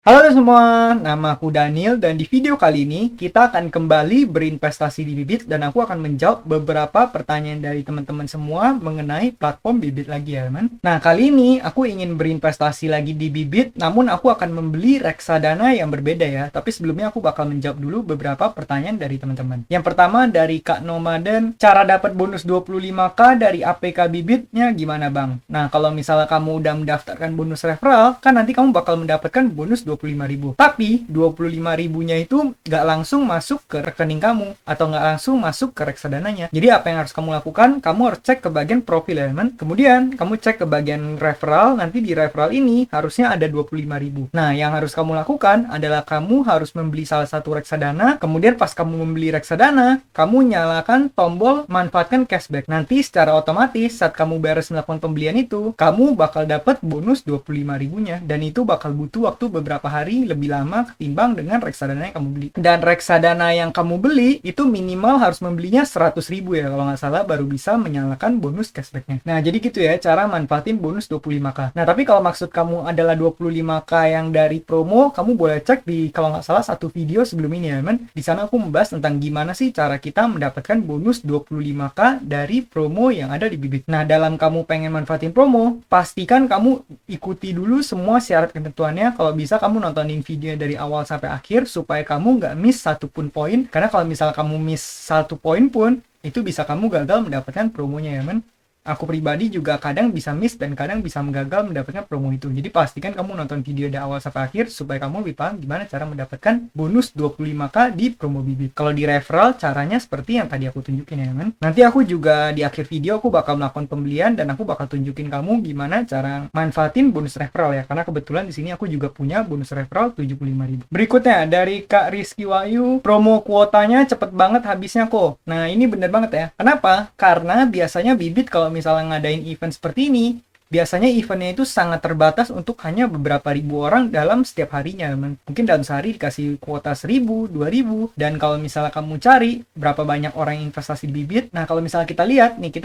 Halo semua, nama aku Daniel dan di video kali ini kita akan kembali berinvestasi di Bibit dan aku akan menjawab beberapa pertanyaan dari teman-teman semua mengenai platform Bibit lagi ya teman. Nah kali ini aku ingin berinvestasi lagi di Bibit namun aku akan membeli reksadana yang berbeda ya. Tapi sebelumnya aku bakal menjawab dulu beberapa pertanyaan dari teman-teman. Yang pertama dari Kak Nomaden, cara dapat bonus 25k dari APK Bibitnya gimana Bang? Nah kalau misalnya kamu udah mendaftarkan bonus referral kan nanti kamu bakal mendapatkan bonus 25.000. Tapi 25.000-nya itu nggak langsung masuk ke rekening kamu atau nggak langsung masuk ke reksadananya. Jadi apa yang harus kamu lakukan? Kamu harus cek ke bagian profil elemen. Kemudian kamu cek ke bagian referral. Nanti di referral ini harusnya ada 25.000. Nah, yang harus kamu lakukan adalah kamu harus membeli salah satu reksadana. Kemudian pas kamu membeli reksadana, kamu nyalakan tombol manfaatkan cashback. Nanti secara otomatis saat kamu beres melakukan pembelian itu, kamu bakal dapat bonus 25.000-nya dan itu bakal butuh waktu beberapa hari lebih lama ketimbang dengan reksadana yang kamu beli. Dan reksadana yang kamu beli itu minimal harus membelinya 100.000 ya kalau nggak salah baru bisa menyalakan bonus cashbacknya. Nah jadi gitu ya cara manfaatin bonus 25k. Nah tapi kalau maksud kamu adalah 25k yang dari promo, kamu boleh cek di kalau nggak salah satu video sebelum ini ya men. Di sana aku membahas tentang gimana sih cara kita mendapatkan bonus 25k dari promo yang ada di Bibit. Nah dalam kamu pengen manfaatin promo, pastikan kamu ikuti dulu semua syarat ketentuannya. Kalau bisa kamu nontonin video dari awal sampai akhir supaya kamu nggak miss satupun poin, karena kalau misal kamu miss satu poin pun itu bisa kamu gagal mendapatkan promonya ya men. Aku pribadi juga kadang bisa miss dan kadang bisa gagal mendapatkan promo itu. Jadi pastikan kamu nonton video dari awal sampai akhir supaya kamu lebih paham gimana cara mendapatkan bonus 25k di promo Bibit. Kalau di referral caranya seperti yang tadi aku tunjukin ya men. Nanti aku juga di akhir video aku bakal melakukan pembelian dan aku bakal tunjukin kamu gimana cara manfaatin bonus referral ya. Karena kebetulan di sini aku juga punya bonus referral 75.000. Berikutnya dari Kak Rizky Wahyu, promo kuotanya cepet banget habisnya kok. Nah ini bener banget ya. Kenapa? Karena biasanya Bibit kalau misalnya ngadain event seperti ini, biasanya eventnya itu sangat terbatas untuk hanya beberapa ribu orang dalam setiap harinya. Mungkin dalam sehari dikasih kuota 1.000, 2.000. Dan kalau misalnya kamu cari berapa banyak orang yang investasi di Bibit, nah kalau misalnya kita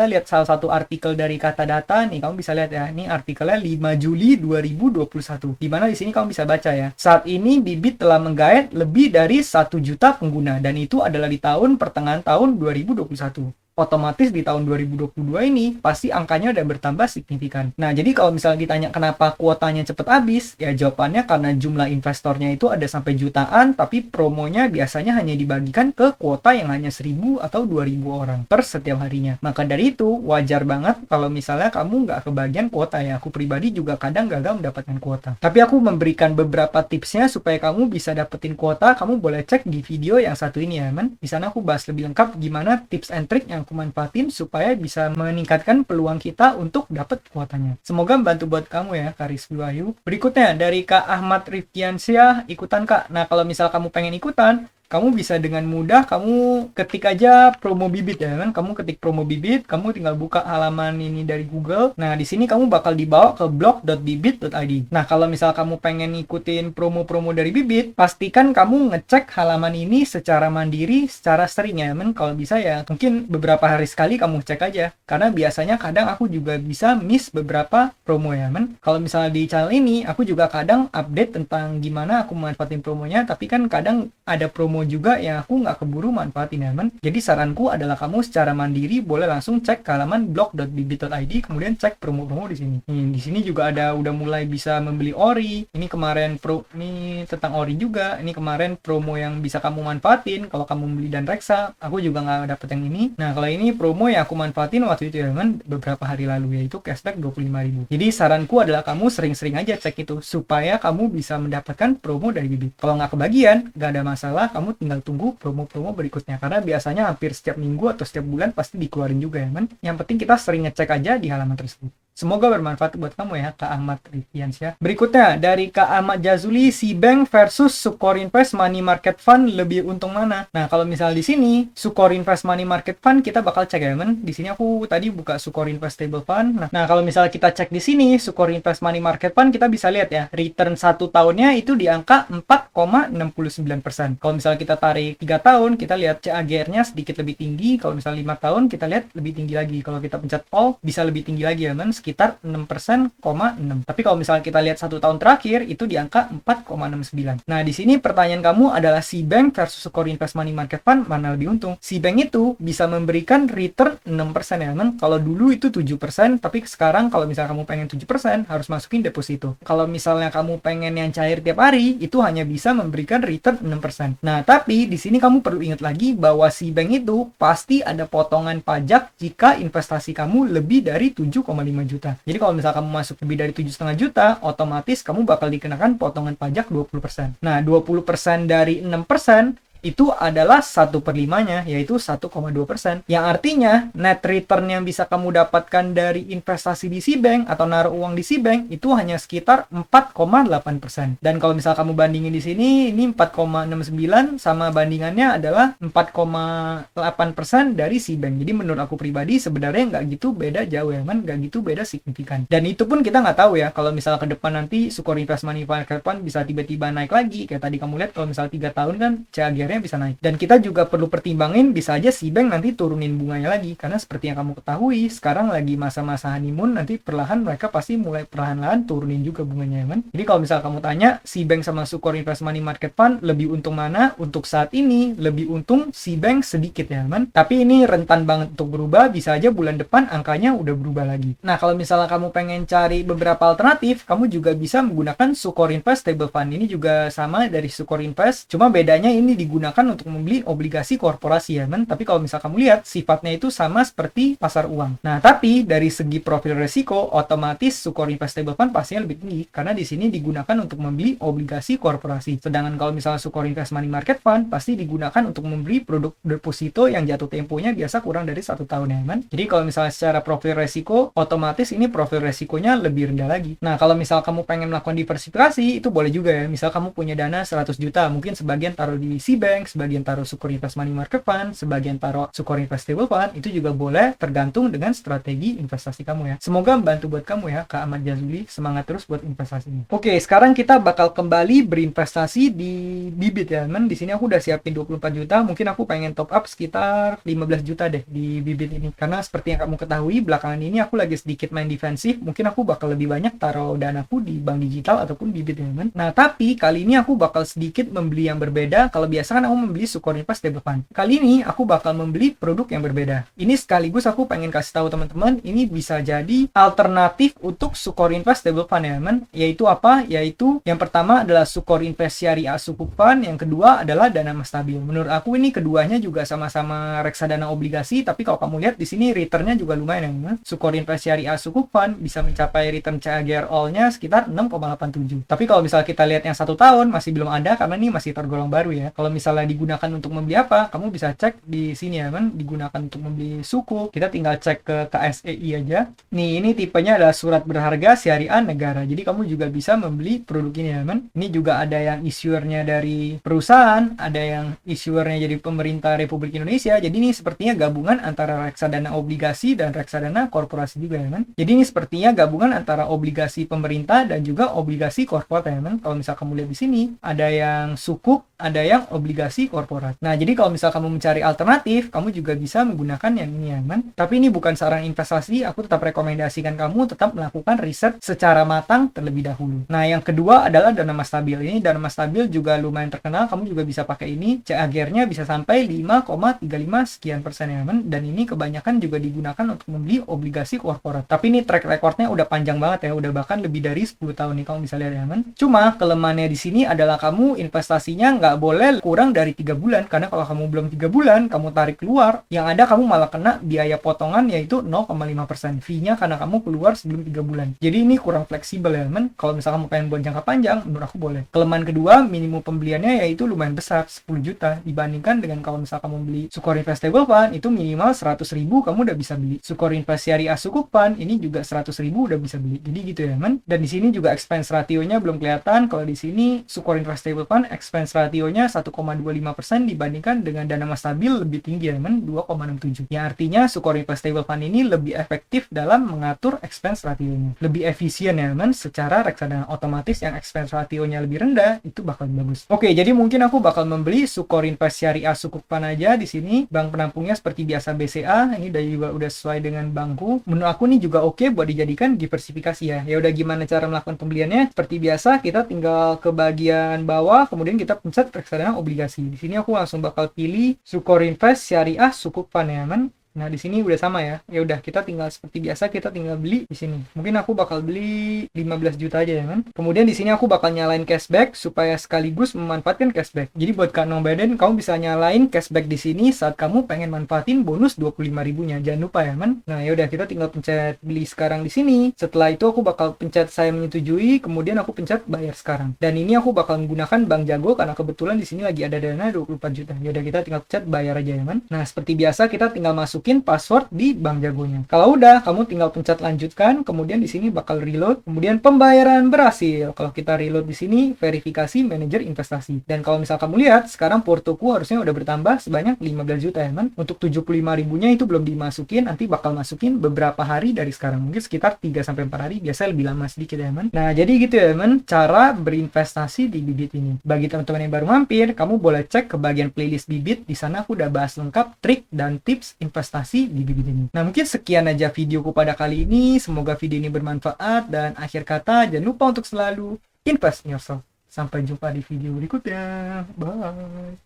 lihat salah satu artikel dari Kata Data nih, kamu bisa lihat ya, ini artikelnya 5 Juli 2021. Dimana di sini kamu bisa baca ya. Saat ini Bibit telah menggait lebih dari 1 juta pengguna dan itu adalah di pertengahan tahun 2021. Otomatis di tahun 2022 ini pasti angkanya udah bertambah signifikan. Nah, jadi kalau misalnya ditanya kenapa kuotanya cepet habis, ya jawabannya karena jumlah investornya itu ada sampai jutaan, tapi promonya biasanya hanya dibagikan ke kuota yang hanya 1.000 atau 2.000 orang per setiap harinya. Maka dari itu, wajar banget kalau misalnya kamu nggak kebagian kuota ya. Aku pribadi juga kadang gagal mendapatkan kuota. Tapi aku memberikan beberapa tipsnya supaya kamu bisa dapetin kuota. Kamu boleh cek di video yang satu ini ya, men. Di sana aku bahas lebih lengkap gimana tips and trick yang aku manfaatin supaya bisa meningkatkan peluang kita untuk dapat kuotanya. Semoga membantu buat kamu ya, Kak Rizky Wahyu. Berikutnya dari Kak Ahmad Rifkiansyah, ikutan Kak. Nah, kalau misal kamu pengen ikutan, kamu bisa dengan mudah kamu ketik aja promo Bibit ya kan. Kamu ketik promo Bibit, kamu tinggal buka halaman ini dari Google. Nah, di sini kamu bakal dibawa ke blog.bibit.id. Nah, kalau misal kamu pengen ikutin promo-promo dari Bibit, pastikan kamu ngecek halaman ini secara mandiri, secara sering ya kan. Kalau bisa ya, mungkin beberapa hari sekali kamu cek aja. Karena biasanya kadang aku juga bisa miss beberapa promo ya kan. Kalau misalnya di channel ini, aku juga kadang update tentang gimana aku manfaatin promonya, tapi kan kadang ada promo juga yang aku nggak keburu manfaatin ya men. Jadi saranku adalah kamu secara mandiri boleh langsung cek ke halaman blog.bibit.id kemudian cek promo-promo di sini. Di sini juga ada udah mulai bisa membeli ori. Ini kemarin ini tentang ori juga. Ini kemarin promo yang bisa kamu manfaatin kalau kamu beli dan reksa. Aku juga nggak dapet yang ini. Nah kalau ini promo yang aku manfaatin waktu itu ya men, beberapa hari lalu yaitu cashback 25.000. Jadi saranku adalah kamu sering-sering aja cek itu supaya kamu bisa mendapatkan promo dari Bibit. Kalau nggak kebagian, nggak ada masalah, kamu tinggal tunggu promo-promo berikutnya karena biasanya hampir setiap minggu atau setiap bulan pasti dikeluarin juga ya men. Yang penting kita sering ngecek aja di halaman tersebut. Semoga bermanfaat buat kamu ya, Kak Ahmad Rifkiansyah. Berikutnya, dari Kak Ahmad Jazuli, Cbank versus Sukor Invest Money Market Fund lebih untung mana? Nah, kalau misal di sini, Sukor Invest Money Market Fund, kita bakal cek ya, men. Di sini aku tadi buka Sukor Invest Stable Fund. Nah, kalau misal kita cek di sini, Sukor Invest Money Market Fund, kita bisa lihat ya, return 1 tahunnya itu di angka 4,69%. Kalau misal kita tarik 3 tahun, kita lihat CAGR-nya sedikit lebih tinggi. Kalau misal 5 tahun, kita lihat lebih tinggi lagi. Kalau kita pencet all, bisa lebih tinggi lagi ya, men. sekitar 6%,6. Tapi kalau misalnya kita lihat 1 tahun terakhir, itu di angka 4,69. Nah, di sini pertanyaan kamu adalah Cbank versus Sukor Invest Money Market Fund, mana lebih untung? Cbank itu bisa memberikan return 6% ya, teman. Kalau dulu itu 7%, tapi sekarang kalau misalnya kamu pengen 7%, harus masukin deposito. Kalau misalnya kamu pengen yang cair tiap hari, itu hanya bisa memberikan return 6%. Nah, tapi di sini kamu perlu ingat lagi bahwa Cbank itu pasti ada potongan pajak jika investasi kamu lebih dari 7,5 juta. Jadi kalau misalnya kamu masuk lebih dari 7,5 juta, otomatis kamu bakal dikenakan potongan pajak 20%. Nah, 20% dari 6% itu adalah 1/5-nya, yaitu 1,2%. Yang artinya, net return yang bisa kamu dapatkan dari investasi di Cbank atau naruh uang di Cbank itu hanya sekitar 4,8%. Dan kalau misal kamu bandingin di sini, ini 4,69 sama bandingannya adalah 4,8% dari Cbank. Jadi menurut aku pribadi sebenarnya nggak gitu beda jauh ya, man. Nggak gitu beda signifikan. Dan itu pun kita nggak tahu ya, kalau misal ke depan nanti Sukor Invest Money Market Fund bisa tiba-tiba naik lagi. Kayak tadi kamu lihat kalau misal 3 tahun kan CAGR bisa naik. Dan kita juga perlu pertimbangin bisa aja Cbank nanti turunin bunganya lagi, karena seperti yang kamu ketahui sekarang lagi masa-masa honeymoon, nanti perlahan mereka pasti mulai perlahan-lahan turunin juga bunganya ya, man. Jadi kalau misal kamu tanya Cbank sama Sukor Invest Money Market Fund lebih untung mana, untuk saat ini lebih untung Cbank sedikit ya, man. Tapi ini rentan banget untuk berubah, bisa aja bulan depan angkanya udah berubah lagi. Nah, kalau misalnya kamu pengen cari beberapa alternatif, kamu juga bisa menggunakan Sukor Invest Stable Fund. Ini juga sama dari Sukor Invest, cuma bedanya ini digunakan untuk membeli obligasi korporasi ya, men. Tapi kalau misal kamu lihat sifatnya itu sama seperti pasar uang. Nah, tapi dari segi profil resiko otomatis Sukor Invest Stable Fund pastinya lebih tinggi karena di sini digunakan untuk membeli obligasi korporasi. Sedangkan kalau misalnya Sukor Invest Money Market Fund pasti digunakan untuk membeli produk deposito yang jatuh temponya biasa kurang dari 1 tahun ya, men. Jadi kalau misalnya secara profil resiko otomatis ini profil resikonya lebih rendah lagi. Nah, kalau misal kamu pengen melakukan diversifikasi itu boleh juga ya. Misal kamu punya dana 100 juta, mungkin sebagian taruh di Cbank, sebagian taruh Sukor Invest Money Market Fund, sebagian taruh Sukor Invest Stable Fund, itu juga boleh tergantung dengan strategi investasi kamu ya. Semoga membantu buat kamu ya, Kak Ahmad Jazuli. Semangat terus buat investasinya. Oke, sekarang kita bakal kembali berinvestasi di bibit ya, teman. Di sini aku udah siapin 24 juta, mungkin aku pengen top up sekitar 15 juta deh di bibit ini. Karena seperti yang kamu ketahui, belakangan ini aku lagi sedikit main defensif, mungkin aku bakal lebih banyak taruh danaku di bank digital ataupun bibit ya, teman. Nah, tapi kali ini aku bakal sedikit membeli yang berbeda. Kalau biasa kan aku membeli Sukor Invest Stable Fund. Kali ini aku bakal membeli produk yang berbeda. Ini sekaligus aku pengen kasih tahu teman-teman, ini bisa jadi alternatif untuk Sukor Invest Stable Fund ya, teman. Yaitu apa? Yaitu yang pertama adalah Sukor Invest Syariah Sukuk Fund, yang kedua adalah dana mas stabil. Menurut aku ini keduanya juga sama-sama reksadana obligasi, tapi kalau kamu lihat di sini returnnya juga lumayan ya, teman. Sukor Invest Syariah Sukuk Fund bisa mencapai return CAGR all-nya sekitar 6,87. Tapi kalau misalnya kita lihat yang 1 tahun masih belum ada karena ini masih tergolong baru ya. Kalau misalnya digunakan untuk membeli apa, kamu bisa cek di sini ya, kan, digunakan untuk membeli suku. Kita tinggal cek ke KSEI aja. Nih, ini tipenya adalah surat berharga syariah negara. Jadi kamu juga bisa membeli produk ini ya, kan. Ini juga ada yang issuernya dari perusahaan, ada yang issuernya jadi pemerintah Republik Indonesia. Jadi ini sepertinya gabungan antara reksadana obligasi dan reksadana korporasi juga ya, kan. Jadi ini sepertinya gabungan antara obligasi pemerintah dan juga obligasi korporat ya, kan. Kalau misal kamu lihat di sini, ada yang sukuk, ada yang obligasi korporat. Nah, jadi kalau misal kamu mencari alternatif, kamu juga bisa menggunakan yang ini ya, man. Tapi ini bukan saran investasi, aku tetap rekomendasikan kamu tetap melakukan riset secara matang terlebih dahulu. Nah, yang kedua adalah dana mas stabil. Ini dana mas stabil juga lumayan terkenal, kamu juga bisa pakai ini. CAGR-nya bisa sampai 5,35 sekian persen ya, man. Dan ini kebanyakan juga digunakan untuk membeli obligasi korporat. Tapi ini track recordnya udah panjang banget ya, udah bahkan lebih dari 10 tahun nih kamu bisa lihat ya, man. Cuma kelemahannya di sini adalah kamu investasinya nggak boleh kurang dari 3 bulan, karena kalau kamu belum 3 bulan kamu tarik keluar, yang ada kamu malah kena biaya potongan yaitu 0,5% fee-nya karena kamu keluar sebelum 3 bulan. Jadi ini kurang fleksibel ya, men. Kalau misalnya kamu pengen buat jangka panjang, menurut aku boleh. Kelemahan kedua, minimum pembeliannya yaitu lumayan besar, 10 juta dibandingkan dengan kalau misalnya kamu beli Sukor Invest Stable Fund itu minimal 100.000 kamu udah bisa beli. Sukor Invest Syariah Sukuk Fund ini juga 100.000 udah bisa beli. Jadi gitu ya, men. Dan di sini juga expense ratio-nya belum kelihatan. Kalau di sini Sukor Invest Stable Fund expense ratio rasionya 1,25% dibandingkan dengan dana emas stabil lebih tinggi ya teman, 2,67. Ya artinya Sukor Investable Fund ini lebih efektif dalam mengatur expense rasionya. Lebih efisien ya teman, secara reksadana otomatis yang expense rasionya lebih rendah itu bakal bagus. Oke, jadi mungkin aku bakal membeli Sukor Invest Syariah Sukuk Fund aja di sini. Bank penampungnya seperti biasa BCA, ini juga udah sesuai dengan bankku. Menurut aku nih juga oke buat dijadikan diversifikasi ya. Ya udah, gimana cara melakukan pembeliannya? Seperti biasa kita tinggal ke bagian bawah, kemudian kita pencet reksadana obligasi. Di sini aku langsung bakal pilih Sukor Invest Syariah Sukuk Fund ya, teman. Nah, di sini udah sama ya. Ya udah, kita tinggal seperti biasa, kita tinggal beli di sini. Mungkin aku bakal beli 15 juta aja ya, kan. Kemudian di sini aku bakal nyalain cashback supaya sekaligus memanfaatkan cashback. Jadi buat Kak Nobaden, kamu bisa nyalain cashback di sini saat kamu pengen manfaatin bonus 25 ribunya. Jangan lupa ya, kan. Nah, ya udah, kita tinggal pencet beli sekarang di sini. Setelah itu aku bakal pencet saya menyetujui, kemudian aku pencet bayar sekarang. Dan ini aku bakal menggunakan Bank Jago karena kebetulan di sini lagi ada dana 24 juta. Ya udah, kita tinggal pencet bayar aja ya, kan. Nah, seperti biasa kita tinggal masuk password di Bank Jagonya. Kalau udah, kamu tinggal pencet lanjutkan, kemudian di sini bakal reload, kemudian pembayaran berhasil. Kalau kita reload di sini, verifikasi manajer investasi. Dan kalau misal kamu lihat, sekarang portoku harusnya udah bertambah sebanyak 15 juta ya, man. Untuk 75 ribunya itu belum dimasukin, nanti bakal masukin beberapa hari dari sekarang. Mungkin sekitar 3-4 hari, biasanya lebih lama sedikit ya, man. Nah, jadi gitu ya, man, cara berinvestasi di Bibit ini. Bagi teman-teman yang baru mampir, kamu boleh cek ke bagian playlist Bibit. Di sana aku udah bahas lengkap trik dan tips investasi di Bibit ini. Nah, mungkin sekian aja videoku pada kali ini. Semoga video ini bermanfaat, dan akhir kata jangan lupa untuk selalu invest in yourself. Sampai jumpa di video berikutnya. Bye.